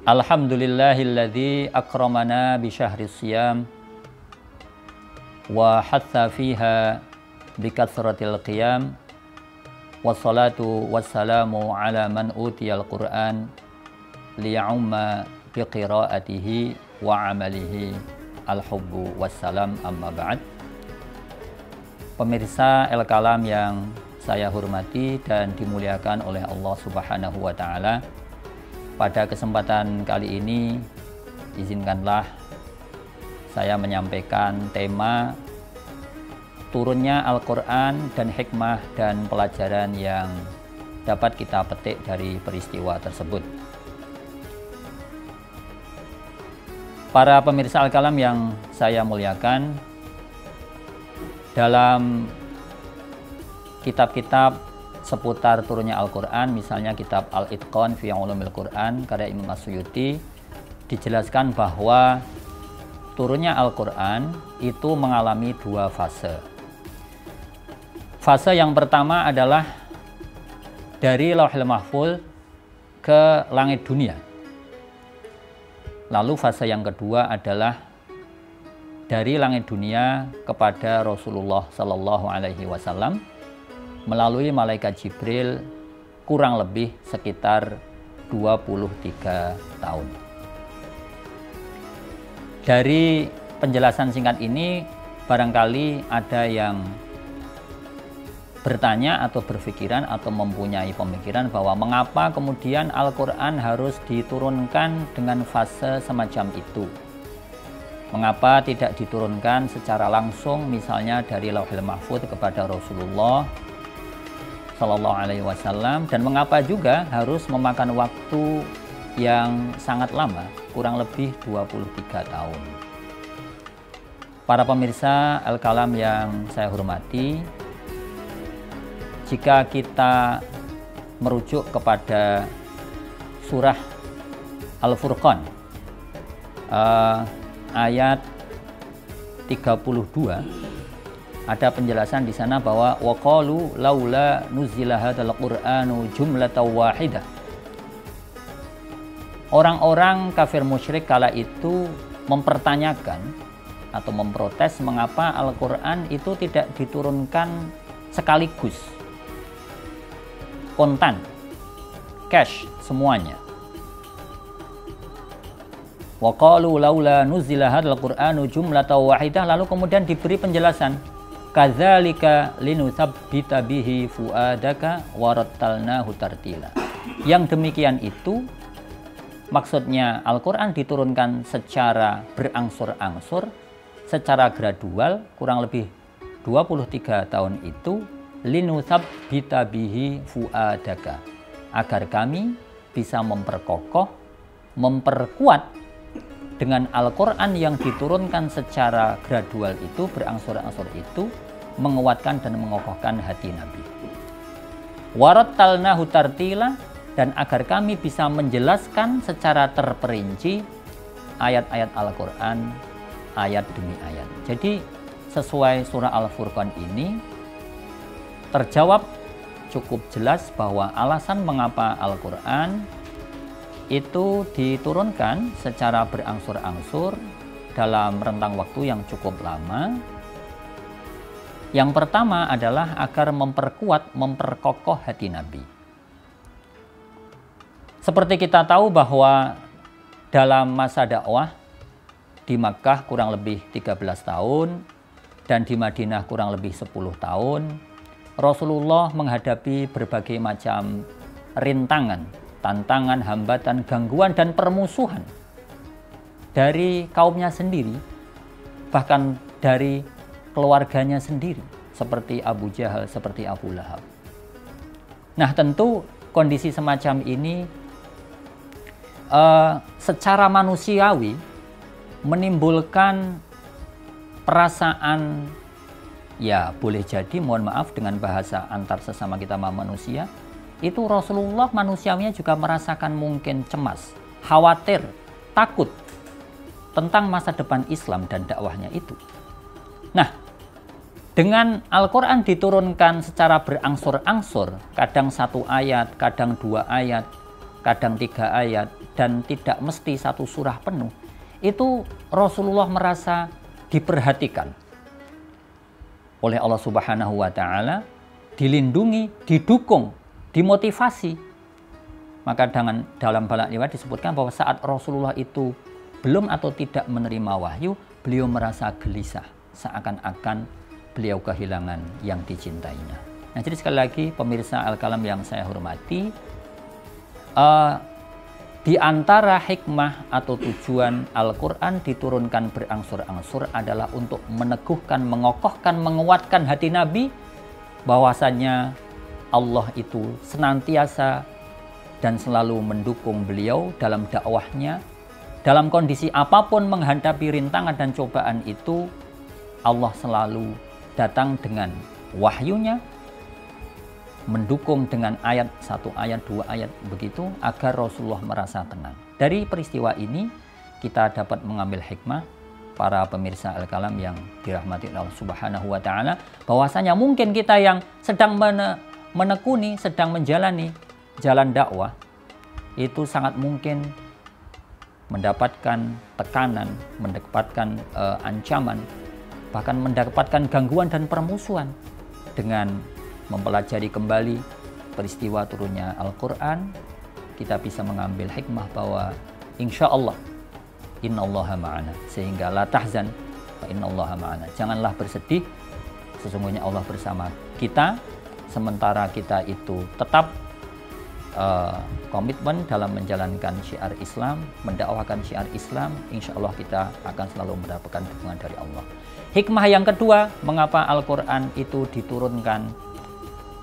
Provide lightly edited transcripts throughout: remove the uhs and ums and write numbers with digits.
Alhamdulillahilladzi akramana bi syahri siyam wa hatha fiha bi kathratil qiyam wassalatu wassalamu ala man utiyal Qur'an liya'umma bi qiraatihi wa amalihi al-hubbu wassalam amma ba'd. Pemirsa El-Kalam yang saya hormati dan dimuliakan oleh Allah Subhanahu wa Ta'ala, pada kesempatan kali ini izinkanlah saya menyampaikan tema turunnya Al-Quran dan hikmah dan pelajaran yang dapat kita petik dari peristiwa tersebut. Para pemirsa Al-Kalam yang saya muliakan, dalam kitab-kitab seputar turunnya Al-Quran, misalnya kitab Al-Itqan fi Ulumil Quran karya Imam As-Suyuti, dijelaskan bahwa turunnya Al-Quran itu mengalami dua fase. Fase yang pertama adalah dari Lauhul Mahfuz ke langit dunia. Lalu fase yang kedua adalah dari langit dunia kepada Rasulullah Sallallahu Alaihi Wasallam melalui malaikat Jibril, kurang lebih sekitar 23 tahun. Dari penjelasan singkat ini, barangkali ada yang bertanya atau berpikiran atau mempunyai pemikiran bahwa mengapa kemudian Al-Quran harus diturunkan dengan fase semacam itu. Mengapa tidak diturunkan secara langsung, misalnya dari Lauhul Mahfuz kepada Rasulullah Sallallahu Alaihi Wasallam, dan mengapa juga harus memakan waktu yang sangat lama, kurang lebih 23 tahun. Para pemirsa Al-Kalam yang saya hormati, jika kita merujuk kepada surah Al-Furqan ayat 32, ada penjelasan di sana bahwa waqalu laula nuzila hadzal qur'anu jumlatan wahidah. Orang-orang kafir musyrik kala itu mempertanyakan atau memprotes mengapa Al-Quran itu tidak diturunkan sekaligus, kontan, cash semuanya. Waqalu laula nuzila hadzal qur'anu jumlatan wahidah, lalu kemudian diberi penjelasan, kadzalika linutsabbita bihi fuadaka warattalnahu tartila. Yang demikian itu maksudnya Al-Quran diturunkan secara berangsur-angsur, secara gradual, kurang lebih 23 tahun itu, linutsabbita bihi fuadaka, agar kami bisa memperkokoh, memperkuat dengan Al-Quran yang diturunkan secara gradual itu, berangsur-angsur itu, menguatkan dan mengokohkan hati Nabi. Warattalnahu tartila, dan agar kami bisa menjelaskan secara terperinci ayat-ayat Al-Quran, ayat demi ayat. Jadi sesuai surah Al-Furqan ini terjawab cukup jelas bahwa alasan mengapa Al-Quran itu diturunkan secara berangsur-angsur dalam rentang waktu yang cukup lama. Yang pertama adalah agar memperkuat, memperkokoh hati Nabi. Seperti kita tahu bahwa dalam masa dakwah di Makkah kurang lebih 13 tahun dan di Madinah kurang lebih 10 tahun, Rasulullah menghadapi berbagai macam rintangan, tantangan, hambatan, gangguan, dan permusuhan dari kaumnya sendiri, bahkan dari keluarganya sendiri, seperti Abu Jahal, seperti Abu Lahab. Nah, tentu kondisi semacam ini secara manusiawi menimbulkan perasaan, ya boleh jadi, mohon maaf dengan bahasa antar sesama kita manusia, itu Rasulullah manusiawinya juga merasakan mungkin cemas, khawatir, takut tentang masa depan Islam dan dakwahnya itu. Nah, dengan Al-Quran diturunkan secara berangsur-angsur, kadang 1 ayat, kadang 2 ayat, kadang 3 ayat, dan tidak mesti satu surah penuh, itu Rasulullah merasa diperhatikan oleh Allah Subhanahu wa Ta'ala, dilindungi, didukung, dimotivasi. Maka dalam banyak riwayat disebutkan bahwa saat Rasulullah itu belum atau tidak menerima wahyu, beliau merasa gelisah, seakan-akan beliau kehilangan yang dicintainya. Nah, jadi sekali lagi pemirsa Al-Kalam yang saya hormati, di antara hikmah atau tujuan Al-Quran diturunkan berangsur-angsur adalah untuk meneguhkan, mengokohkan, menguatkan hati Nabi bahwasanya Allah itu senantiasa dan selalu mendukung beliau dalam dakwahnya. Dalam kondisi apapun menghadapi rintangan dan cobaan itu, Allah selalu datang dengan wahyunya, mendukung dengan ayat, 1 ayat, 2 ayat begitu, agar Rasulullah merasa tenang. Dari peristiwa ini kita dapat mengambil hikmah, para pemirsa Al-Kalam yang dirahmati Allah Subhanahu wa Ta'ala, bahwasanya mungkin kita yang sedang menekuni, sedang menjalani jalan dakwah, itu sangat mungkin mendapatkan tekanan, mendapatkan ancaman, bahkan mendapatkan gangguan dan permusuhan. Dengan mempelajari kembali peristiwa turunnya Al-Quran, kita bisa mengambil hikmah bahwa insya Allah innallaha ma'ana, sehingga la tahzan fa innallaha ma'ana, janganlah bersedih, sesungguhnya Allah bersama kita. Sementara kita itu tetap komitmen dalam menjalankan syiar Islam, mendakwakan syiar Islam, insya Allah kita akan selalu mendapatkan dukungan dari Allah. Hikmah yang kedua, mengapa Al-Quran itu diturunkan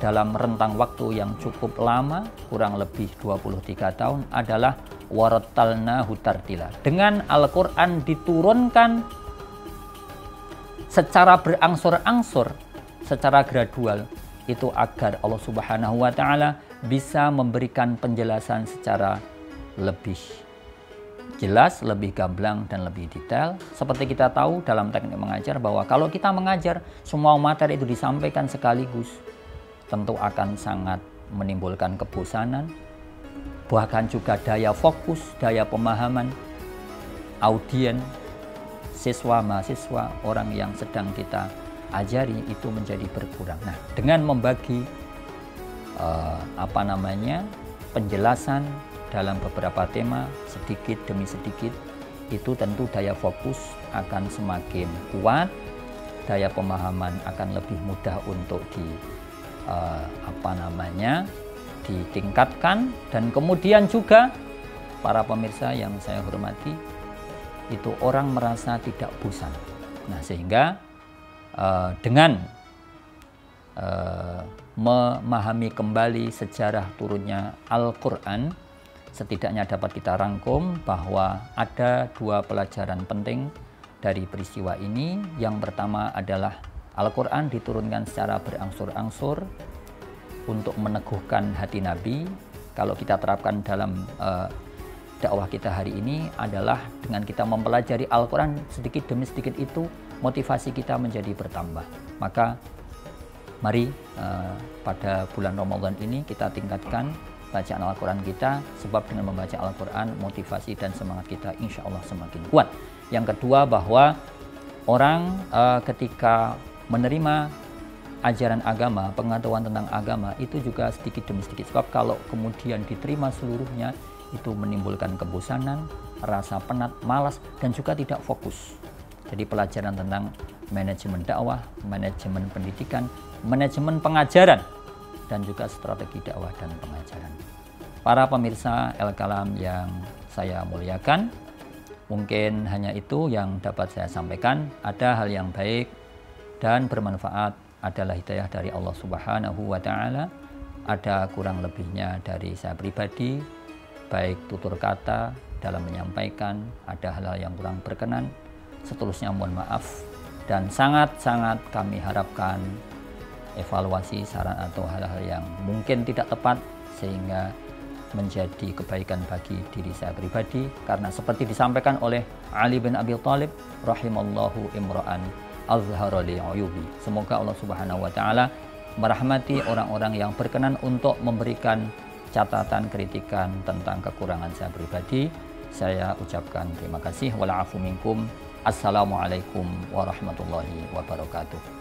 dalam rentang waktu yang cukup lama, kurang lebih 23 tahun, adalah warattalnahu tartila. Dengan Al-Quran diturunkan secara berangsur-angsur, secara gradual, itu agar Allah Subhanahu wa Ta'ala bisa memberikan penjelasan secara lebih jelas, lebih gamblang, dan lebih detail. Seperti kita tahu dalam teknik mengajar bahwa kalau kita mengajar, semua materi itu disampaikan sekaligus, tentu akan sangat menimbulkan kebosanan, bahkan juga daya fokus, daya pemahaman audien, siswa, mahasiswa, orang yang sedang kita ajari itu menjadi berkurang. Nah, dengan membagi penjelasan dalam beberapa tema sedikit demi sedikit, itu tentu daya fokus akan semakin kuat, daya pemahaman akan lebih mudah untuk ditingkatkan, dan kemudian juga para pemirsa yang saya hormati, itu orang merasa tidak bosan. Nah, sehingga dengan memahami kembali sejarah turunnya Al-Quran, setidaknya dapat kita rangkum bahwa ada 2 pelajaran penting dari peristiwa ini. Yang pertama adalah Al-Quran diturunkan secara berangsur-angsur untuk meneguhkan hati Nabi. Kalau kita terapkan dalam dakwah kita hari ini adalah dengan kita mempelajari Al-Quran sedikit demi sedikit, itu motivasi kita menjadi bertambah. Maka mari pada bulan Ramadan ini kita tingkatkan bacaan Al-Quran kita, sebab dengan membaca Al-Quran motivasi dan semangat kita insya Allah semakin kuat. Yang kedua, bahwa orang ketika menerima ajaran agama, pengetahuan tentang agama, itu juga sedikit demi sedikit. Sebab kalau kemudian diterima seluruhnya, itu menimbulkan kebosanan, rasa penat, malas, dan juga tidak fokus. Jadi pelajaran tentang manajemen dakwah, manajemen pendidikan, manajemen pengajaran, dan juga strategi dakwah dan pengajaran. Para pemirsa Al-Kalam yang saya muliakan, mungkin hanya itu yang dapat saya sampaikan. Ada hal yang baik dan bermanfaat adalah hidayah dari Allah Subhanahu wa Ta'ala. Ada kurang lebihnya dari saya pribadi, baik tutur kata dalam menyampaikan, ada hal-hal yang kurang berkenan, seterusnya mohon maaf, dan sangat-sangat kami harapkan evaluasi, saran atau hal-hal yang mungkin tidak tepat sehingga menjadi kebaikan bagi diri saya pribadi, karena seperti disampaikan oleh Ali bin Abi Thalib rahimallahu imra'an azhara li uyubi. Semoga Allah Subhanahu wa Ta'ala merahmati orang-orang yang berkenan untuk memberikan catatan, kritikan tentang kekurangan saya pribadi, saya ucapkan terima kasih. Wala afu minkum. Assalamualaikum warahmatullahi wabarakatuh.